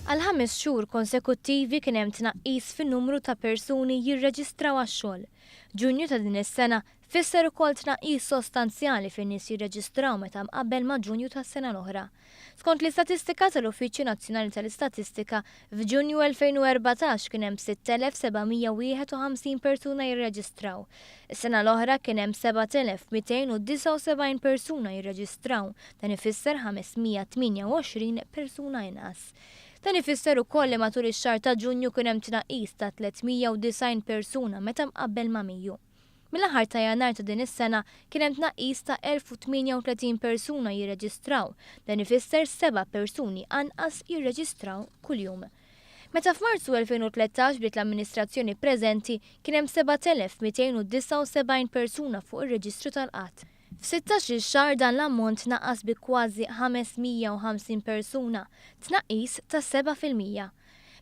Għal 5 xhur konsekuttivi kien hemm tnaqqis fin-numru ta' persuni jirreġistraw għax-xogħol. Ġunju ta' din is-sena fisser ukoll tnaqqis sostanzjali fin-nies jirreġistraw meta mqabbel ma' Ġunju tas-sena l-oħra. Skont l-istatistika tal-Uffiċċju Nazzjonali tal-Istatistika, f'Ġunju 2014 kien hemm 6,751 persuna jirreġistraw. Is-sena l-oħra kien hemm 7,279 persuna jirreġistraw, dan ifisser 528 persuna inqas. Dan ifisser ukoll li matul ix-xahar ta' Ġunju kien hemm tnaqqis ta' 390 persuna meta mqabbel ma' Mejju. Mill-aħħar ta' Jannar ta' din is-sena kien hemm tnaqqis ta' 1038 persuna jirreġistraw, dan ifisser 7 persuni anqas jirreġistraw kuljum. Meta f'Marzu 2013 bdiet l-amministrazzjoni preżenti kien hemm 7,279 persuna fuq ir-reġistru tal-qatt. F'16 xahar dan l-ammont naqqas bi kważi 550 persuna, tnaqqis ta' 7%.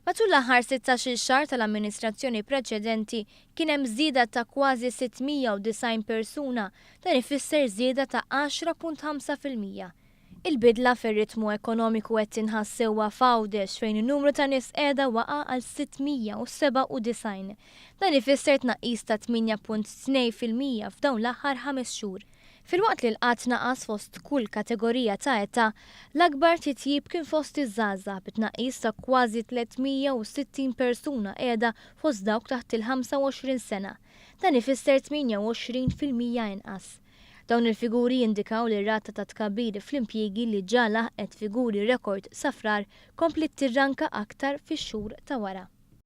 Matul l-aħħar 16 xahar tal-amministrazzjoni preċedenti kien hemm żieda ta' kważi 690 persuna, dan ifisser żieda ta' 10.5%. Il-bidla fir-ritmu ekonomiku qed tinħass sewwa f'għawdex fejn in-numru ta' nies qiegħda waqa' għal 697. Dan ifisser tnaqqis ta' 8.2% f'dawn l-aħħar 5 xhur. Filwaqt li l-qatt naqas fost kull kategorija ta' età, l-akbar titjib kien fost iż-żgħażagħ b'tnaqqis ta' kważi 360 persuna qiegħda fost dawk taħt il-25 sena. Dan ifisser 28% inqas. Dawn il-figuri jindikaw li r-rata ta' tkabbir fl-impjiegi li ġa laħqet figuri rekord sa frar kompli tirranka aktar fix-xhur ta' wara.